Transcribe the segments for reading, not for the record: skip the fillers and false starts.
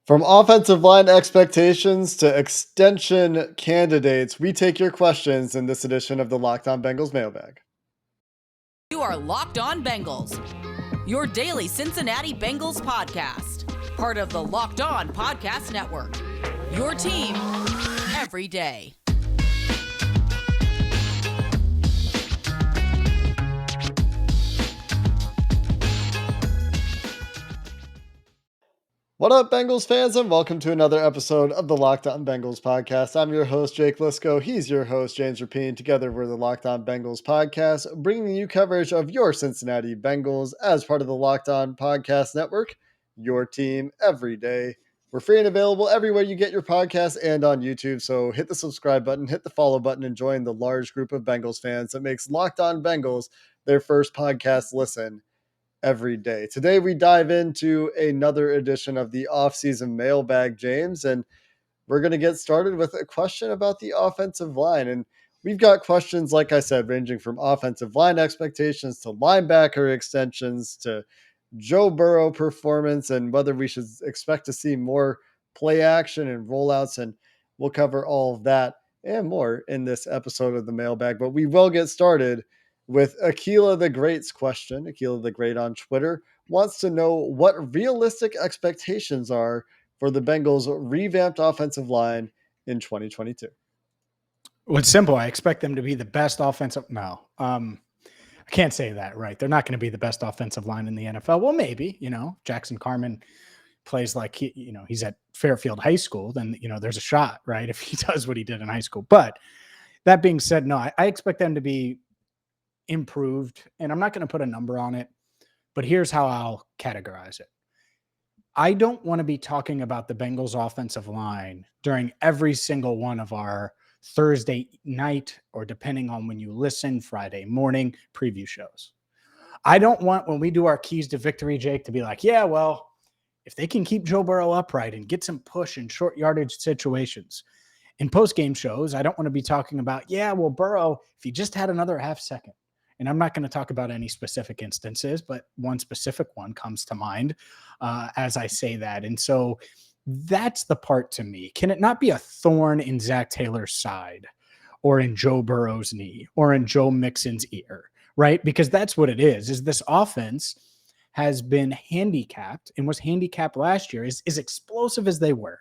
From offensive line expectations to extension candidates, we take your questions in this edition of the Locked On Bengals mailbag. You are Locked On Bengals, your daily Cincinnati Bengals podcast, part of the Locked On Podcast Network, your team every day. What up, Bengals fans, and welcome to another episode of the Locked On Bengals podcast. I'm your host, Jake Liscow. He's your host, James Rapien. Together, we're the Locked On Bengals podcast, bringing you coverage of your Cincinnati Bengals as part of the Locked On Podcast Network, your team every day. We're free and available everywhere you get your podcasts and on YouTube, so hit the subscribe button, hit the follow button, and join the large group of Bengals fans that makes Locked On Bengals their first podcast listen every day. Today, we dive into another edition of the offseason mailbag, James, and we're going to get started with a question about the offensive line. And we've got questions, like I said, ranging from offensive line expectations to linebacker extensions to Joe Burrow performance and whether we should expect to see more play action and rollouts. And we'll cover all of that and more in this episode of the mailbag. But we will get started with Aquila the Great's question. Aquila the Great on Twitter wants to know what realistic expectations are for the Bengals' revamped offensive line in 2022. Well, it's simple. I expect them to be the best offensive. No, I can't say that, right? They're not going to be the best offensive line in the NFL. Well, maybe, Jackson Carman plays like he's at Fairfield High School, then, there's a shot, right? If he does what he did in high school. But that being said, no, I expect them to be improved, and I'm not going to put a number on it, but here's how I'll categorize it. I don't want to be talking about the Bengals offensive line during every single one of our Thursday night, or depending on when you listen, Friday morning preview shows. I don't want, when we do our keys to victory, Jake, to be like, yeah, well, if they can keep Joe Burrow upright and get some push in short yardage situations. In post-game shows, I don't want to be talking about, yeah, well, Burrow, if he just had another half second. And I'm not going to talk about any specific instances, but one specific one comes to mind as I say that. And so that's the part to me. Can it not be a thorn in Zach Taylor's side or in Joe Burrow's knee or in Joe Mixon's ear, right? Because that's what it is this offense has been handicapped and was handicapped last year. As explosive as they were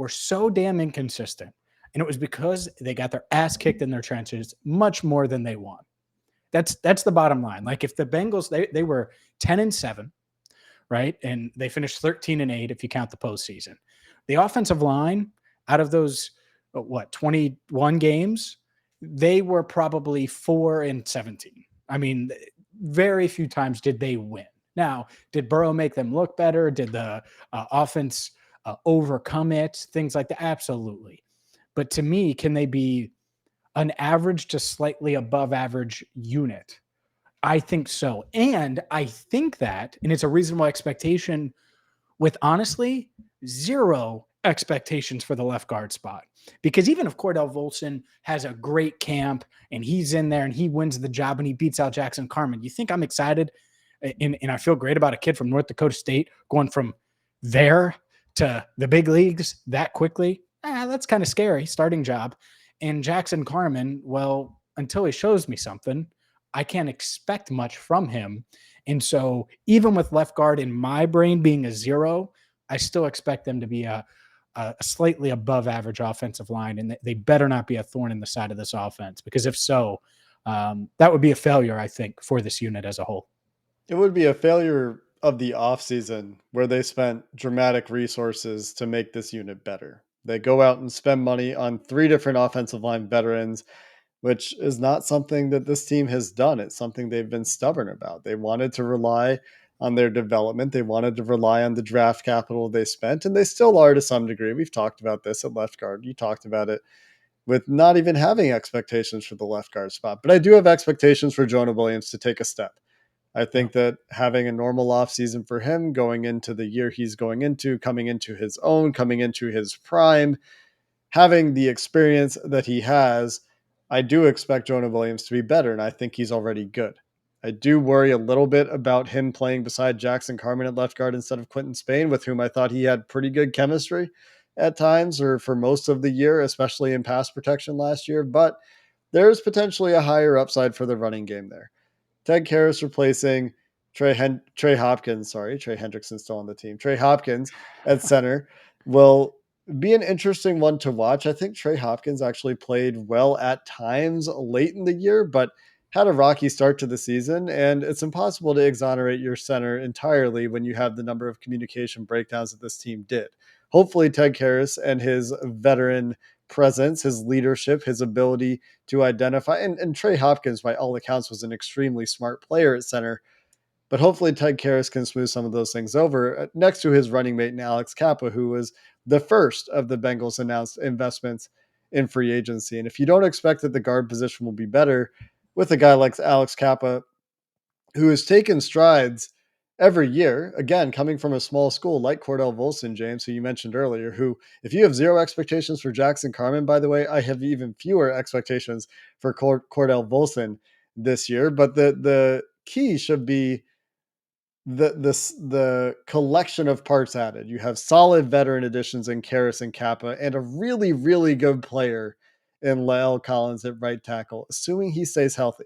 so damn inconsistent. And it was because they got their ass kicked in their trenches much more than they won. That's the bottom line. Like if the Bengals, they were 10-7, right? And they finished 13-8 if you count the postseason. The offensive line, out of those, 21 games, they were probably 4-17. I mean, very few times did they win. Now, did Burrow make them look better? Did the offense overcome it? Things like that? Absolutely. But to me, can they be an average to slightly above average unit? I think so. And I think that, and it's a reasonable expectation with honestly zero expectations for the left guard spot. Because even if Cordell Volson has a great camp and he's in there and he wins the job and he beats out Jackson Carman, you think I'm excited and I feel great about a kid from North Dakota State going from there to the big leagues that quickly? That's kind of scary, starting job. And Jackson Carman, well, until he shows me something, I can't expect much from him. And so even with left guard in my brain being a 0, I still expect them to be a slightly above average offensive line. And they better not be a thorn in the side of this offense, because if so, that would be a failure, I think, for this unit as a whole. It would be a failure of the offseason where they spent dramatic resources to make this unit better. They go out and spend money on 3 different offensive line veterans, which is not something that this team has done. It's something they've been stubborn about. They wanted to rely on their development. They wanted to rely on the draft capital they spent, and they still are to some degree. We've talked about this at left guard. You talked about it with not even having expectations for the left guard spot. But I do have expectations for Jonah Williams to take a step. I think that having a normal offseason for him going into the year he's going into, coming into his own, coming into his prime, having the experience that he has, I do expect Jonah Williams to be better, and I think he's already good. I do worry a little bit about him playing beside Jackson Carman at left guard instead of Quentin Spain, with whom I thought he had pretty good chemistry at times or for most of the year, especially in pass protection last year. But there's potentially a higher upside for the running game there. Ted Karras replacing Trey Hopkins. Sorry, Trey Hendrickson's still on the team. Trey Hopkins at center will be an interesting one to watch. I think Trey Hopkins actually played well at times late in the year, but had a rocky start to the season. And it's impossible to exonerate your center entirely when you have the number of communication breakdowns that this team did. Hopefully, Ted Karras and his veteran presence, his leadership, his ability to identify, and Trey Hopkins, by all accounts, was an extremely smart player at center. But hopefully Ted Karras can smooth some of those things over next to his running mate in Alex Cappa, who was the first of the Bengals announced investments in free agency. And if you don't expect that the guard position will be better with a guy like Alex Cappa, who has taken strides every year, again, coming from a small school like Cordell Volson, James, who you mentioned earlier, who, if you have zero expectations for Jackson Carman, by the way, I have even fewer expectations for Cordell Volson this year. But the key should be the collection of parts added. You have solid veteran additions in Karras and Kappa, and a really, really good player in Lael Collins at right tackle, assuming he stays healthy.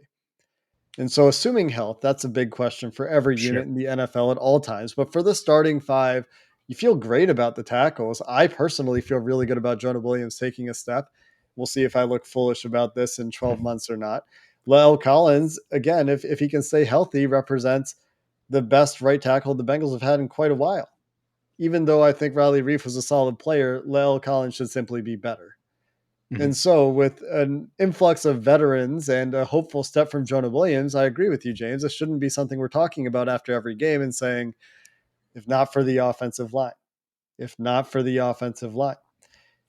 And so, assuming health, that's a big question for every unit Sure. in the NFL at all times. But for the starting five, you feel great about the tackles. I personally feel really good about Jonah Williams taking a step. We'll see if I look foolish about this in 12 months or not. Lael Collins, again, if he can stay healthy, represents the best right tackle the Bengals have had in quite a while. Even though I think Riley Reef was a solid player, Lael Collins should simply be better. Mhm. And so, with an influx of veterans and a hopeful step from Jonah Williams, I agree with you, James. This shouldn't be something we're talking about after every game and saying, if not for the offensive line, if not for the offensive line,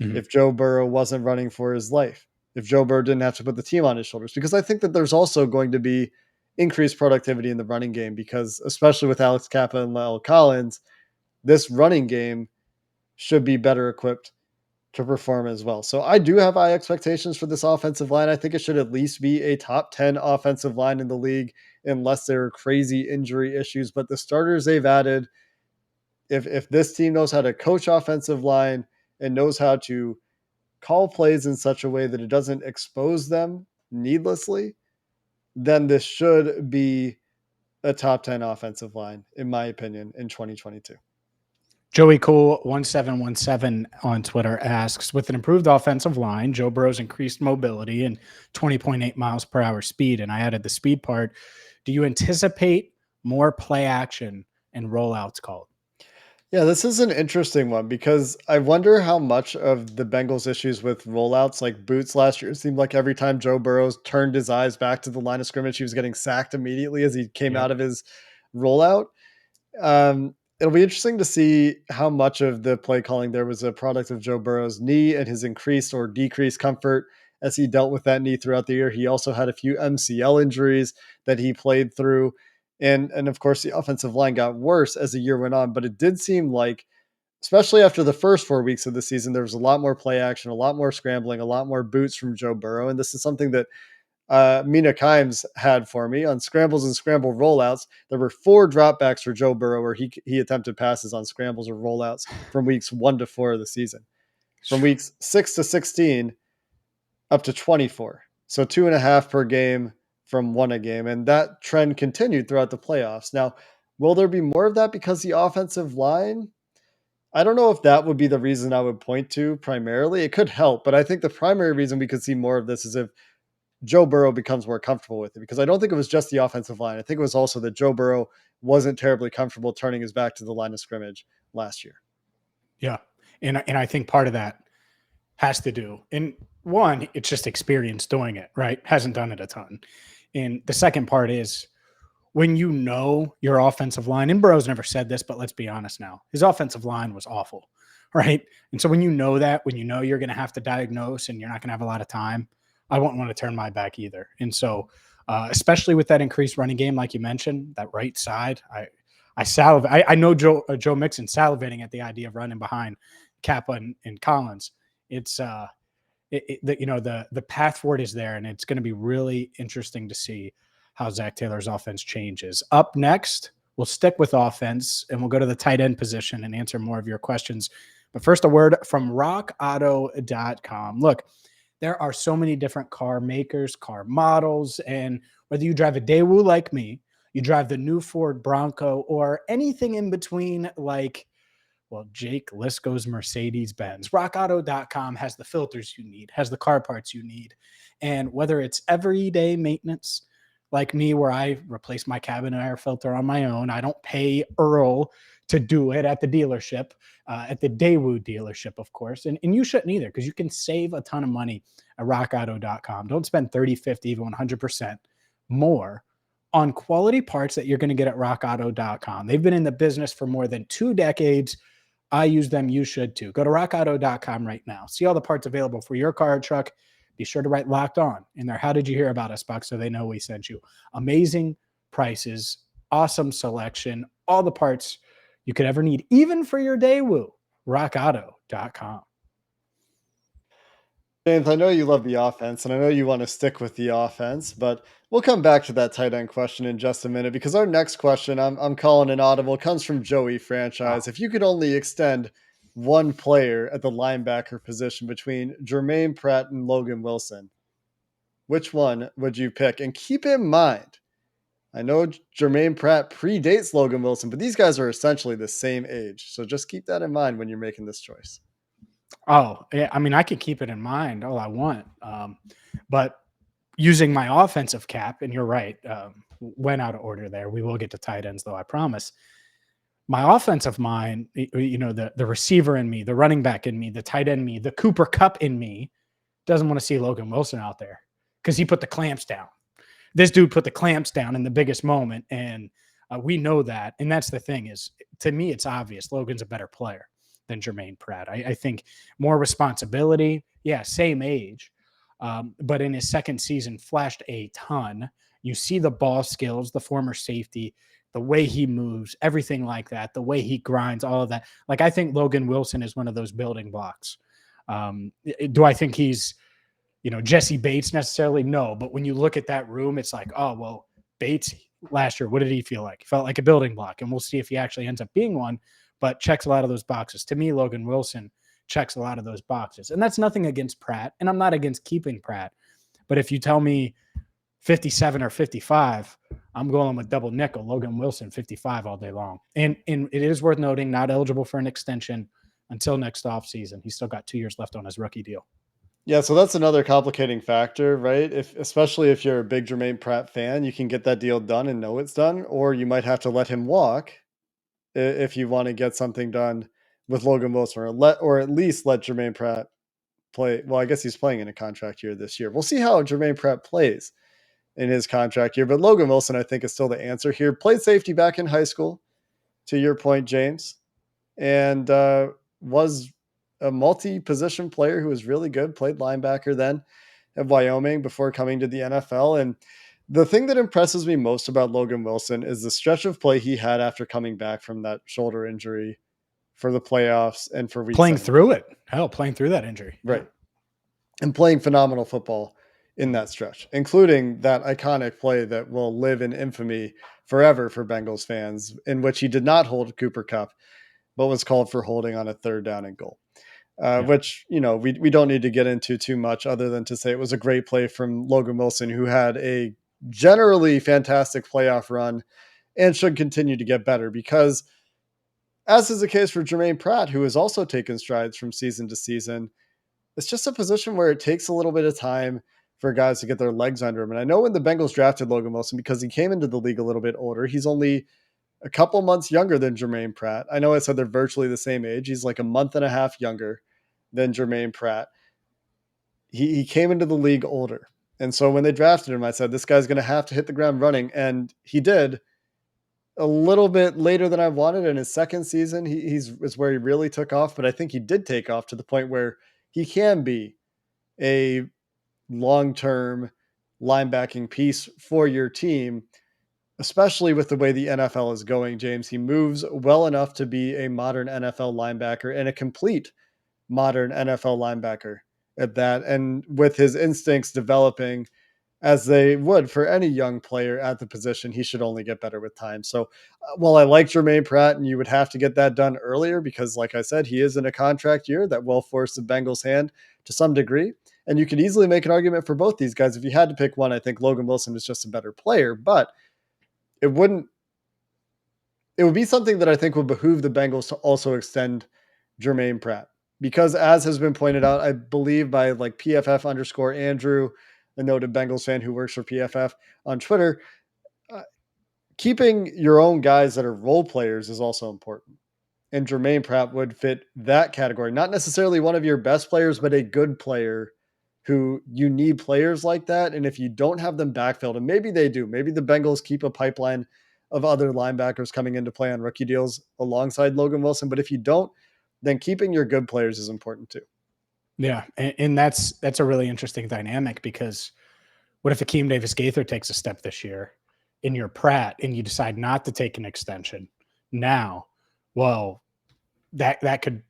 Mhm. if Joe Burrow wasn't running for his life, if Joe Burrow didn't have to put the team on his shoulders, because I think that there's also going to be increased productivity in the running game because, especially with Alex Cappa and Lael Collins, this running game should be better equipped to perform as well. So I do have high expectations for this offensive line. I think it should at least be a top 10 offensive line in the league, unless there are crazy injury issues. But the starters they've added, if this team knows how to coach offensive line and knows how to call plays in such a way that it doesn't expose them needlessly, then this should be a top 10 offensive line, in my opinion, in 2022. Joey Cool 1717 on Twitter asks, with an improved offensive line, Joe Burrow's increased mobility and 20.8 miles per hour speed, and I added the speed part, do you anticipate more play action and rollouts called? Yeah, this is an interesting one because I wonder how much of the Bengals' issues with rollouts, like boots last year, it seemed like every time Joe Burrow turned his eyes back to the line of scrimmage, he was getting sacked immediately as he came Yep. out of his rollout. It'll be interesting to see how much of the play calling there was a product of Joe Burrow's knee and his increased or decreased comfort as he dealt with that knee throughout the year. He also had a few MCL injuries that he played through. And of course, the offensive line got worse as the year went on, but it did seem like, especially after the first 4 weeks of the season, there was a lot more play action, a lot more scrambling, a lot more boots from Joe Burrow. And this is something that Mina Kimes had for me on scrambles and scramble rollouts. There were 4 dropbacks for Joe Burrow where he attempted passes on scrambles or rollouts from weeks 1 to 4 of the season. From weeks 6 to 16 up to 24. So 2.5 per game from 1 a game. And that trend continued throughout the playoffs. Now, will there be more of that because the offensive line? I don't know if that would be the reason I would point to primarily. It could help, but I think the primary reason we could see more of this is if Joe Burrow becomes more comfortable with it, because I don't think it was just the offensive line. I think it was also that Joe Burrow wasn't terribly comfortable turning his back to the line of scrimmage last year. Yeah. And I think part of that has to do, and one, it's just experience doing it, right? Hasn't done it a ton. And the second part is when you know your offensive line, and Burrow's never said this, but let's be honest now, his offensive line was awful, right? And so when you know that, when you know you're going to have to diagnose and you're not going to have a lot of time, I wouldn't want to turn my back either. And so, especially with that increased running game, like you mentioned, that right side, I know Joe Mixon salivating at the idea of running behind Cappa and Collins. It's the path forward is there, and it's going to be really interesting to see how Zach Taylor's offense changes. Up next, we'll stick with offense and we'll go to the tight end position and answer more of your questions. But first, a word from rockauto.com. Look, there are so many different car makers, car models, and whether you drive a Daewoo like me, you drive the new Ford Bronco, or anything in between like, well, Jake Liscow's Mercedes-Benz, rockauto.com has the filters you need, has the car parts you need. And whether it's everyday maintenance like me, where I replace my cabin air filter on my own, I don't pay Earl to do it at the dealership, at the Daewoo dealership, of course. And you shouldn't either, because you can save a ton of money at rockauto.com. Don't spend 30, 50, even 100% more on quality parts that you're going to get at rockauto.com. They've been in the business for more than 2 decades. I use them. You should too. Go to rockauto.com right now. See all the parts available for your car or truck. Be sure to write Locked On in there. How did you hear about us box so they know we sent you? Amazing prices, awesome selection, all the parts you could ever need, even for your Daewoo. rockauto.com. James, I know you love the offense, and I know you want to stick with the offense, but we'll come back to that tight end question in just a minute, because our next question, I'm calling an audible, comes from Joey Franchise. Oh. If you could only extend one player at the linebacker position between Jermaine Pratt and Logan Wilson, which one would you pick? And keep in mind, I know Jermaine Pratt predates Logan Wilson, but these guys are essentially the same age. So just keep that in mind when you're making this choice. Oh, yeah. I mean, I could keep it in mind all I want. But using my offensive cap, and you're right, went out of order there. We will get to tight ends, though, I promise. My offensive mind, the receiver in me, the running back in me, the tight end in me, the Cooper Kupp in me doesn't want to see Logan Wilson out there because he put the clamps down. This dude put the clamps down in the biggest moment, and we know that. And that's the thing is, to me, it's obvious Logan's a better player than Jermaine Pratt. I think more responsibility. Yeah, same age. But in his second season, flashed a ton. You see the ball skills, the former safety, the way he moves, everything like that, the way he grinds, all of that. Like, I think Logan Wilson is one of those building blocks. Do I think he's, Jesse Bates necessarily? No. But when you look at that room, it's like, oh, well, Bates last year, what did he feel like? He felt like a building block. And we'll see if he actually ends up being one, but checks a lot of those boxes. To me, Logan Wilson checks a lot of those boxes. And that's nothing against Pratt. And I'm not against keeping Pratt. But if you tell me 57 or 55, I'm going with double nickel. Logan Wilson, 55 all day long. And it is worth noting, not eligible for an extension until next offseason. He's still got 2 years left on his rookie deal. Yeah, so that's another complicating factor, right? Especially if you're a big Jermaine Pratt fan, you can get that deal done and know it's done, or you might have to let him walk if you want to get something done with Logan Wilson, or at least let Jermaine Pratt play. Well, I guess he's playing in a contract year this year. We'll see how Jermaine Pratt plays in his contract year, but Logan Wilson, I think, is still the answer here. Played safety back in high school, to your point, James, and was a multi-position player who was really good, played linebacker then at Wyoming before coming to the NFL. And the thing that impresses me most about Logan Wilson is the stretch of play he had after coming back from that shoulder injury for the playoffs and for week Playing 7. through it. Hell, playing through that injury. Right. Yeah. And playing phenomenal football in that stretch, including that iconic play that will live in infamy forever for Bengals fans, in which he did not hold Cooper Kupp, but was called for holding on a 3rd down and goal. Which, we don't need to get into too much other than to say it was a great play from Logan Wilson, who had a generally fantastic playoff run and should continue to get better, because as is the case for Jermaine Pratt, who has also taken strides from season to season, it's just a position where it takes a little bit of time for guys to get their legs under him. And I know when the Bengals drafted Logan Wilson, because he came into the league a little bit older, he's only a couple months younger than Jermaine Pratt. I know I said they're virtually the same age. He's like a month and a half younger than Jermaine Pratt. He came into the league older. And so when they drafted him, I said, this guy's going to have to hit the ground running. And he did a little bit later than I wanted. In his second season, is where he really took off. But I think he did take off to the point where he can be a long-term linebacking piece for your team, especially with the way the NFL is going, James. He moves well enough to be a modern NFL linebacker, and a complete modern NFL linebacker at that. And with his instincts developing as they would for any young player at the position. He should only get better with time. So, while I like Jermaine Pratt, and you would have to get that done earlier because, like I said, he is in a contract year that will force the Bengals' hand to some degree. And you could easily make an argument for both these guys. If you had to pick one, I think Logan Wilson is just a better player, but it wouldn't it would be something that I think would behoove the Bengals to also extend Jermaine Pratt. Because as has been pointed out, I believe by like PFF underscore Andrew, a noted Bengals fan who works for PFF on Twitter, uh, keeping your own guys that are role players is also important. And Jermaine Pratt would fit that category. Not necessarily one of your best players, but a good player who you need players like that. And if you don't have them backfilled, and maybe they do, maybe the Bengals keep a pipeline of other linebackers coming into play on rookie deals alongside Logan Wilson. But if you don't, then keeping your good players is important too. Yeah. And that's a really interesting dynamic, because what if Akeem Davis-Gaither takes a step this year and you're Pratt and you decide not to take an extension now? Well, that could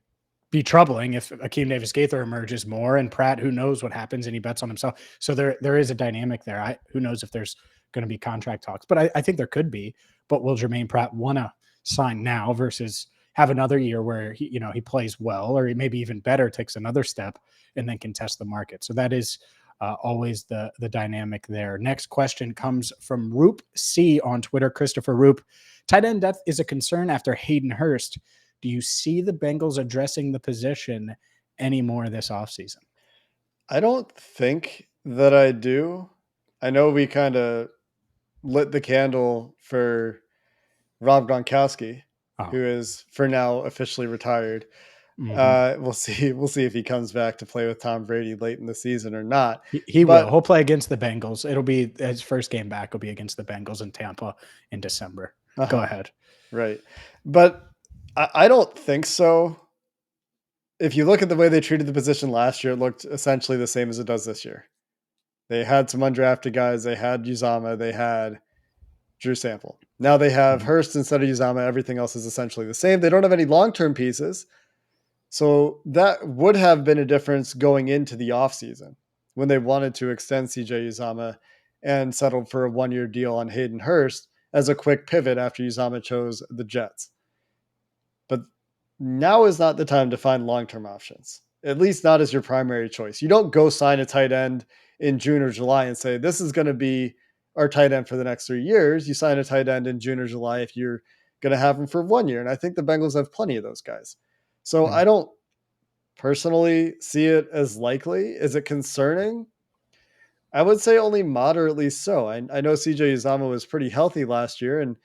be troubling if Akeem Davis-Gaither emerges more, and Pratt, who knows what happens, and he bets on himself. So there is a dynamic there. Who knows if there's going to be contract talks, but I think there could be. But will Jermaine Pratt want to sign now versus have another year where he plays well, or he maybe even better, takes another step and then can test the market? So that is always the dynamic there. Next question comes from Roop C on Twitter. Christopher Roop: tight end depth is a concern after Hayden Hurst. Do you see the Bengals addressing the position anymore this offseason? I don't think that I do. I know we kind of lit the candle for Rob Gronkowski, who is for now officially retired. We'll see if he comes back to play with Tom Brady late in the season or not. He will. He'll play against the Bengals. It'll be his first game back. Will be against the Bengals in Tampa in December. Go ahead. Right. But I don't think so. If you look at the way they treated the position last year, it looked essentially the same as it does this year. They had some undrafted guys. They had Uzama. They had Drew Sample. Now they have Hurst instead of Uzama. Everything else is essentially the same. They don't have any long-term pieces. So that would have been a difference going into the offseason when they wanted to extend CJ Uzama and settled for a one-year deal on Hayden Hurst as a quick pivot after Uzama chose the Jets. But now is not the time to find long-term options, at least not as your primary choice. You don't go sign a tight end in June or July and say, this is going to be our tight end for the next 3 years. You sign a tight end in June or July if you're going to have him for 1 year. And I think the Bengals have plenty of those guys. So I don't personally see it as likely. Is it concerning? I would say only moderately so. I know CJ Uzama was pretty healthy last year, and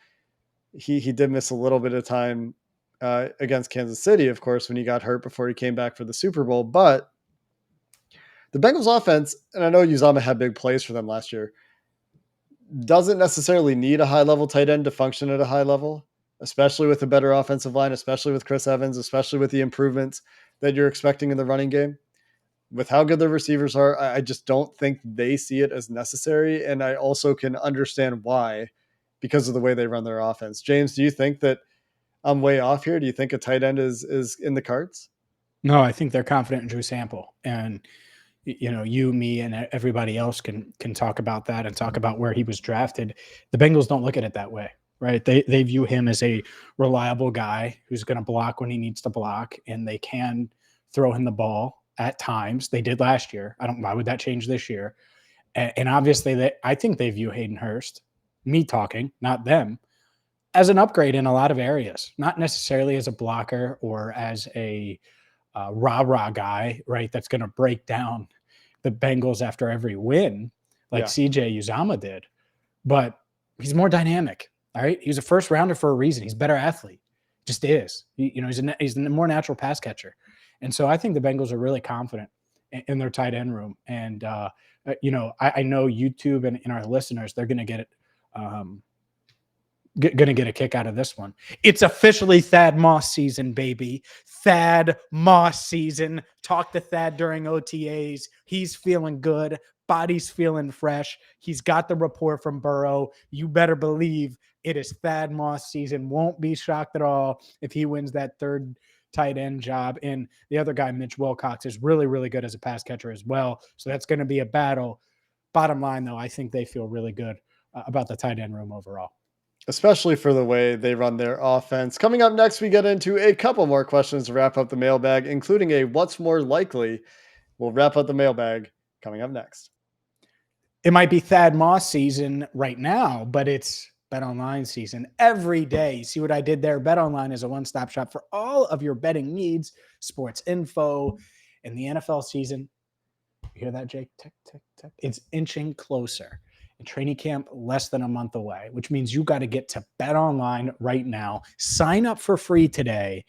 he did miss a little bit of time against Kansas City, of course, when he got hurt before he came back for the Super Bowl. But the Bengals offense, and I know Uzama had big plays for them last year, doesn't necessarily need a high-level tight end to function at a high level, especially with a better offensive line, especially with Chris Evans, especially with the improvements that you're expecting in the running game. With how good the receivers are, I just don't think they see it as necessary. And I also can understand why, because of the way they run their offense. James, do you think that I'm way off here? Do you think a tight end is in the cards? No, I think they're confident in Drew Sample. And you, me, and everybody else can talk about that and talk about where he was drafted. The Bengals don't look at it that way, right? They view him as a reliable guy who's going to block when he needs to block, and they can throw him the ball at times. They did last year. Why would that change this year? And obviously, I think they view Hayden Hurst, me talking, not them, as an upgrade in a lot of areas, not necessarily as a blocker or as a rah-rah guy, right, that's going to break down the Bengals after every win like CJ Uzama did. But he's more dynamic, all right? He's a first rounder for a reason. He's a better athlete. Just is. He's a more natural pass catcher. And so I think the Bengals are really confident in their tight end room. And, I know YouTube and our listeners, they're going to get it. Going to get a kick out of this one. It's officially Thad Moss season, baby. Thad Moss season. Talk to Thad during OTAs. He's feeling good. Body's feeling fresh. He's got the report from Burrow. You better believe it is Thad Moss season. Won't be shocked at all if he wins that third tight end job. And the other guy, Mitch Wilcox, is really, really good as a pass catcher as well. So that's going to be a battle. bottom line, though, I think they feel really good about the tight end room overall. Especially for the way they run their offense. Coming up next, we get into a couple more questions to wrap up the mailbag, including a what's more likely. We'll wrap up the mailbag coming up next. It might be Thad Moss season right now, but it's BetOnline season every day. See what I did there? BetOnline is a one-stop shop for all of your betting needs, sports info, and the NFL season. You hear that, Jake? Tick, tick, tick. It's inching closer. And training camp less than a month away, which means you got to get to BetOnline right now. Sign up for free today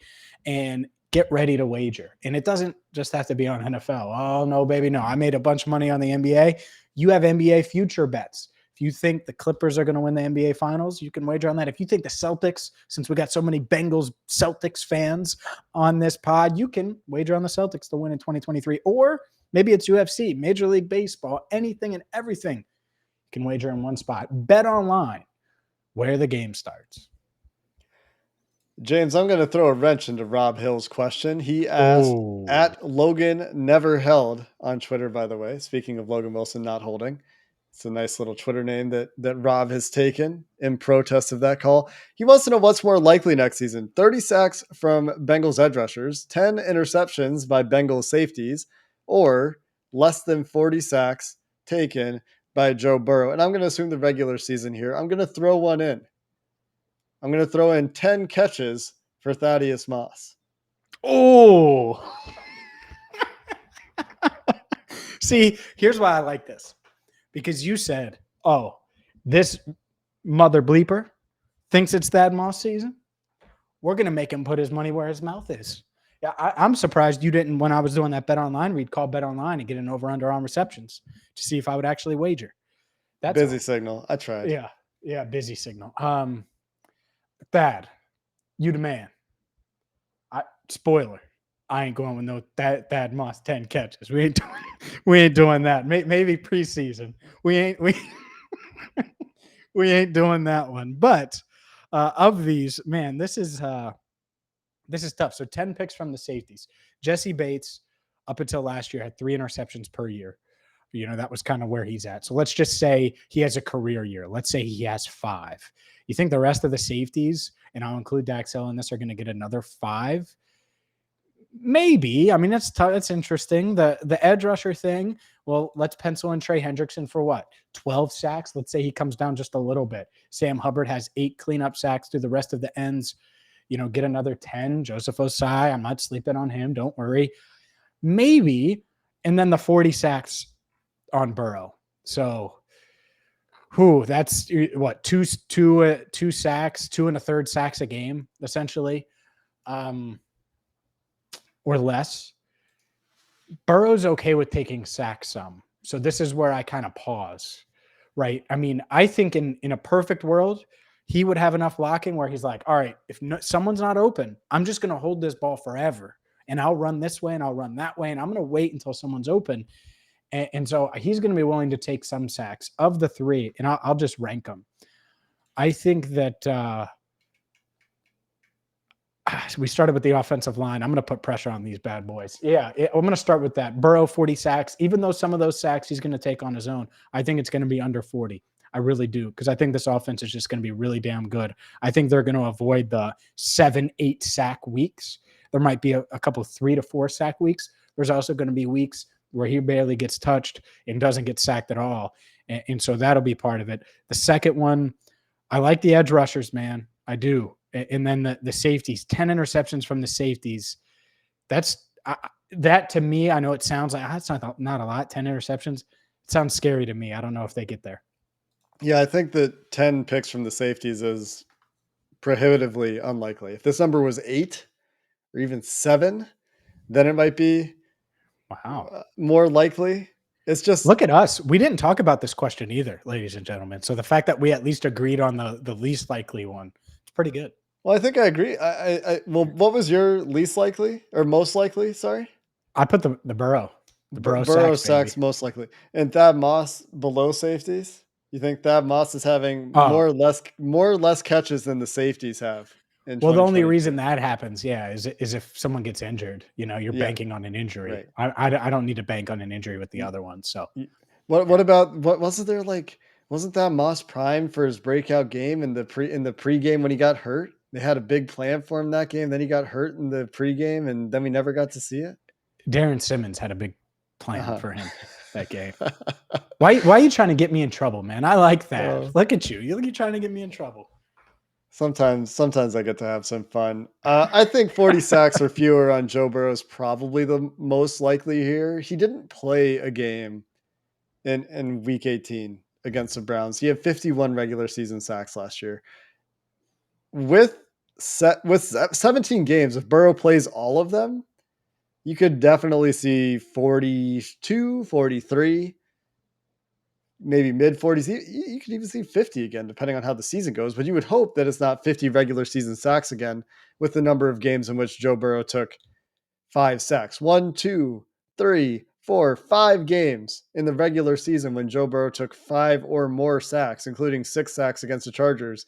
and get ready to wager. And it doesn't just have to be on NFL. Oh, no, baby, no. I made a bunch of money on the NBA. You have NBA future bets. If you think the Clippers are going to win the NBA Finals, you can wager on that. If you think the Celtics, since we got so many Bengals Celtics fans on this pod, you can wager on the Celtics to win in 2023. Or maybe it's UFC, Major League Baseball, anything and everything. You can wager in one spot. BetOnline, where the game starts. James, I'm going to throw a wrench into Rob Hill's question. He asked at Logan Never Held on Twitter, by the way. Speaking of Logan Wilson not holding, it's a nice little Twitter name that Rob has taken in protest of that call. He wants to know what's more likely next season: 30 sacks from Bengals edge rushers, 10 interceptions by Bengals safeties, or less than 40 sacks taken by Joe Burrow. And I'm going to assume the regular season here. I'm going to throw one in. I'm going to throw in 10 catches for Thaddeus Moss. Oh, see, here's why I like this. Because you said, oh, this mother bleeper thinks it's Thad Moss season. We're going to make him put his money where his mouth is. Yeah, I'm surprised you didn't, when I was doing that BetOnline read, call BetOnline and get an over-under on receptions to see if I would actually wager. That's busy signal. I tried. Yeah, busy signal. Thad, you the man. Spoiler, I ain't going with no Thad Moss 10 catches. We ain't doing that. Maybe preseason. We ain't doing that one. But of these, man, this is tough. So 10 picks from the safeties. Jesse Bates, up until last year, had 3 interceptions per year. You know, that was kind of where he's at. So let's just say he has a career year. Let's say he has 5. You think the rest of the safeties, and I'll include Dax Hill in this, are going to get another 5? Maybe. I mean, that's tough. That's interesting. The edge rusher thing. Well, let's pencil in Trey Hendrickson for what? 12 sacks. Let's say he comes down just a little bit. Sam Hubbard has 8 cleanup sacks through the rest of the ends. You know, get another 10. Joseph Osai, I'm not sleeping on him. Don't worry. Maybe. And then the 40 sacks on Burrow. So, that's what, two sacks, 2 1/3 sacks a game, essentially, or less. Burrow's okay with taking sacks some. So this is where I kind of pause, right? I mean, I think in a perfect world, he would have enough blocking where he's like, all right, if someone's not open, I'm just going to hold this ball forever. And I'll run this way and I'll run that way. And I'm going to wait until someone's open. And so he's going to be willing to take some sacks. Of the 3, and I'll just rank them. I think that we started with the offensive line. I'm going to put pressure on these bad boys. Yeah, I'm going to start with that. Burrow, 40 sacks. Even though some of those sacks he's going to take on his own, I think it's going to be under 40. I really do, because I think this offense is just going to be really damn good. I think they're going to avoid the 7-8 sack weeks. There might be a couple 3 to 4 sack weeks. There's also going to be weeks where he barely gets touched and doesn't get sacked at all. And so that'll be part of it. The second one, I like the edge rushers, man. I do. And then the safeties, 10 interceptions from the safeties. That to me, I know it sounds like that's not a lot, 10 interceptions. It sounds scary to me. I don't know if they get there. Yeah, I think that 10 picks from the safeties is prohibitively unlikely. If this number was 8 or even 7, then it might be more likely. It's just, look at us. We didn't talk about this question either, ladies and gentlemen. So the fact that we at least agreed on the least likely one, it's pretty good. Well, I think I agree. Well, what was your least likely or most likely? Sorry, I put the Burrow. The Burrow sacks most likely, and Thad Moss below safeties. You think Thad Moss is having more or less catches than the safeties have? Well, the only reason that happens, is if someone gets injured. You know, you're banking on an injury. Right. I don't need to bank on an injury with the other one. So What about what wasn't there like? Wasn't that Moss prime for his breakout game in the pregame when he got hurt? They had a big plan for him that game. Then he got hurt in the pregame, and then we never got to see it. Darren Simmons had a big plan Uh-huh. for him that game. Why are you trying to get me in trouble, man? I like that. Look at you. You're trying to get me in trouble. Sometimes I get to have some fun. I think 40 sacks or fewer on Joe Burrow is probably the most likely here. He didn't play a game in week 18 against the Browns. He had 51 regular season sacks last year. With 17 games, if Burrow plays all of them, you could definitely see 42, 43, maybe mid 40s. You could even see 50 again, depending on how the season goes. But you would hope that it's not 50 regular season sacks again with the number of games in which Joe Burrow took 5 sacks. 1, 2, 3, 4, 5 games in the regular season when Joe Burrow took 5 or more sacks, including 6 sacks against the Chargers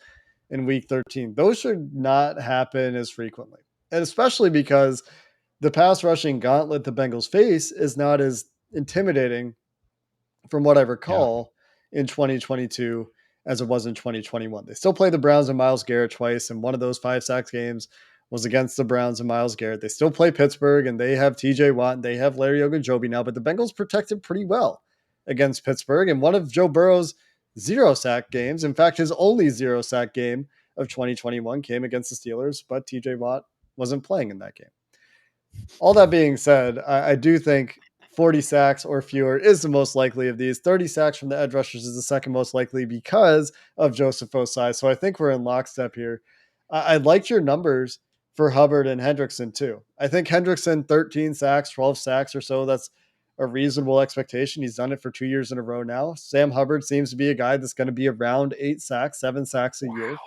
in week 13. Those should not happen as frequently. And especially because the pass rushing gauntlet the Bengals face is not as intimidating from what I recall in 2022 as it was in 2021. They still play the Browns and Myles Garrett twice, and one of those 5 sacks games was against the Browns and Myles Garrett. They still play Pittsburgh, and they have TJ Watt, and they have Larry Ogunjobi now, but the Bengals protected pretty well against Pittsburgh. And one of Joe Burrow's 0 sack games, in fact, his only 0 sack game of 2021 came against the Steelers, but TJ Watt wasn't playing in that game. All that being said, I do think 40 sacks or fewer is the most likely of these. 30 sacks from the edge rushers is the second most likely because of Joseph Osai. So I think we're in lockstep here. I liked your numbers for Hubbard and Hendrickson too. I think Hendrickson 13 sacks, 12 sacks or so. That's a reasonable expectation. He's done it for 2 years in a row now. Sam Hubbard seems to be a guy that's going to be around 8 sacks, 7 sacks a year.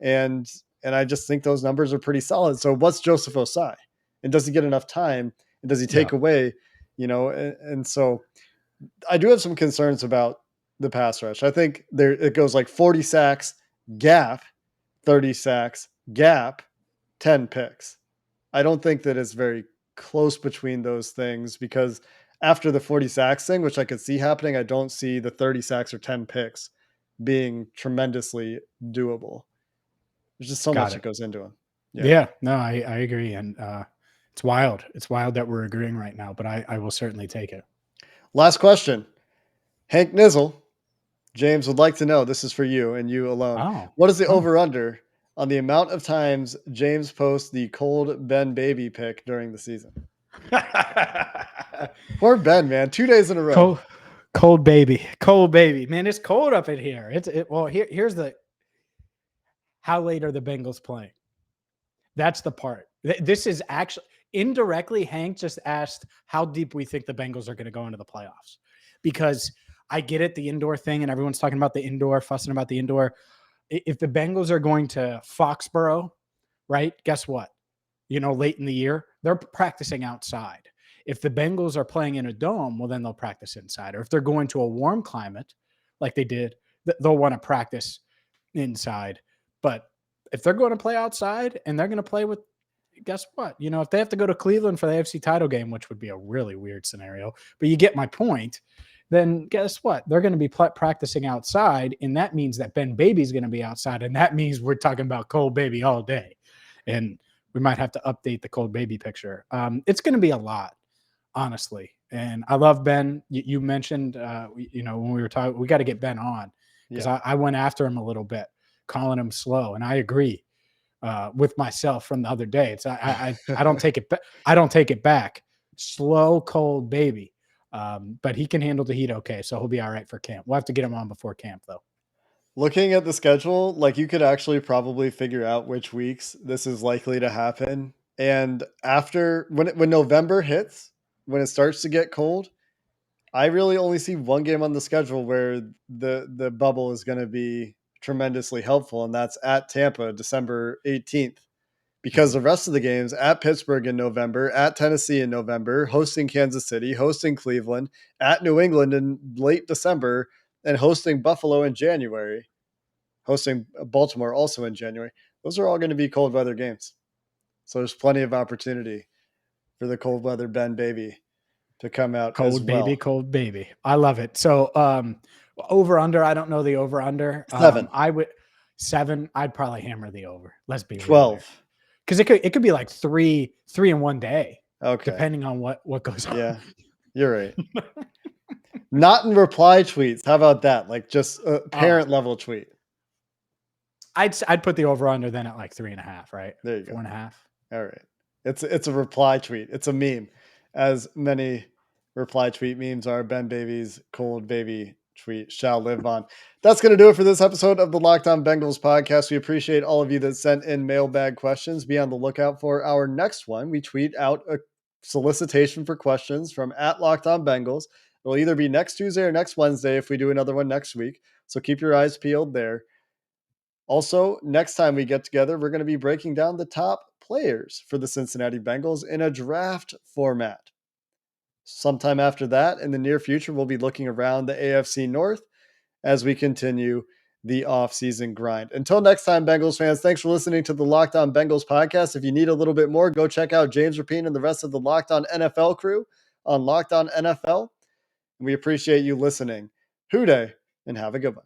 And I just think those numbers are pretty solid. So what's Joseph Osai? And does he get enough time? And does he take away, and so I do have some concerns about the pass rush. I think it goes like 40 sacks, gap, 30 sacks, gap, 10 picks. I don't think that it's very close between those things because after the 40 sacks thing, which I could see happening, I don't see the 30 sacks or 10 picks being tremendously doable. There's just so much that goes into them. Yeah, no, I agree. And it's wild. It's wild that we're agreeing right now, but I will certainly take it. Last question. Hank Nizzle, James would like to know, this is for you and you alone. What is the over-under on the amount of times James posts the cold Ben Baby pic during the season? Poor Ben, man. 2 days in a row. Cold baby. Man, it's cold up in here. Here's how late are the Bengals playing? That's the part. This is actually indirectly, Hank just asked how deep we think the Bengals are going to go into the playoffs. Because I get it, the indoor thing, and everyone's talking about the indoor, fussing about the indoor. If the Bengals are going to Foxborough, right, guess what? Late in the year, they're practicing outside. If the Bengals are playing in a dome, well, then they'll practice inside. Or if they're going to a warm climate, like they did, they'll want to practice inside. But if they're going to play outside and they're going to play with, guess what? If they have to go to Cleveland for the AFC title game, which would be a really weird scenario, but you get my point, then guess what? They're going to be practicing outside, and that means that Ben Baby's going to be outside, and that means we're talking about cold baby all day. And we might have to update the cold baby picture. It's going to be a lot, honestly. And I love Ben. You mentioned, when we were talking, we got to get Ben on because I went after him a little bit, calling him slow. And I agree with myself from the other day. It's I don't take it. I don't take it back. Slow, cold baby. But he can handle the heat okay, so he'll be all right for camp. We'll have to get him on before camp, though. Looking at the schedule, like you could actually probably figure out which weeks this is likely to happen. And after when November hits, when it starts to get cold, I really only see one game on the schedule where the bubble is going to be tremendously helpful, and that's at Tampa, December 18th. Because the rest of the games at Pittsburgh in November, at Tennessee in November, hosting Kansas City, hosting Cleveland, at New England in late December, and hosting Buffalo in January, hosting Baltimore also in January. Those are all going to be cold weather games. So there's plenty of opportunity for the cold weather Ben Baby to come out as well. Cold baby. I love it. So over under, I don't know the over under. 7. I would 7. I'd probably hammer the over. Let's be real 12. because it could be like three in one day, Okay. depending on what goes on. Yeah, you're right. Not in reply tweets. How about that? Like just a parent level tweet. I'd put the over under then at like 3.5, right? There you go. 4.5. All right. It's a reply tweet. It's a meme, as many reply tweet memes are. Ben Baby's cold baby tweet shall live on. That's going to do it for this episode of the Locked On Bengals podcast. We appreciate all of you that sent in mailbag questions. Be on the lookout for our next one. We tweet out a solicitation for questions from @LockedOnBengals. It'll either be next Tuesday or next Wednesday if we do another one next week. So keep your eyes peeled there. Also, next time we get together, we're going to be breaking down the top players for the Cincinnati Bengals in a draft format. Sometime after that, in the near future, we'll be looking around the AFC North as we continue the offseason grind. Until next time, Bengals fans, thanks for listening to the Locked On Bengals podcast. If you need a little bit more, go check out James Rapien and the rest of the Locked On NFL crew on Locked On NFL. We appreciate you listening. Hoo day, and have a good one.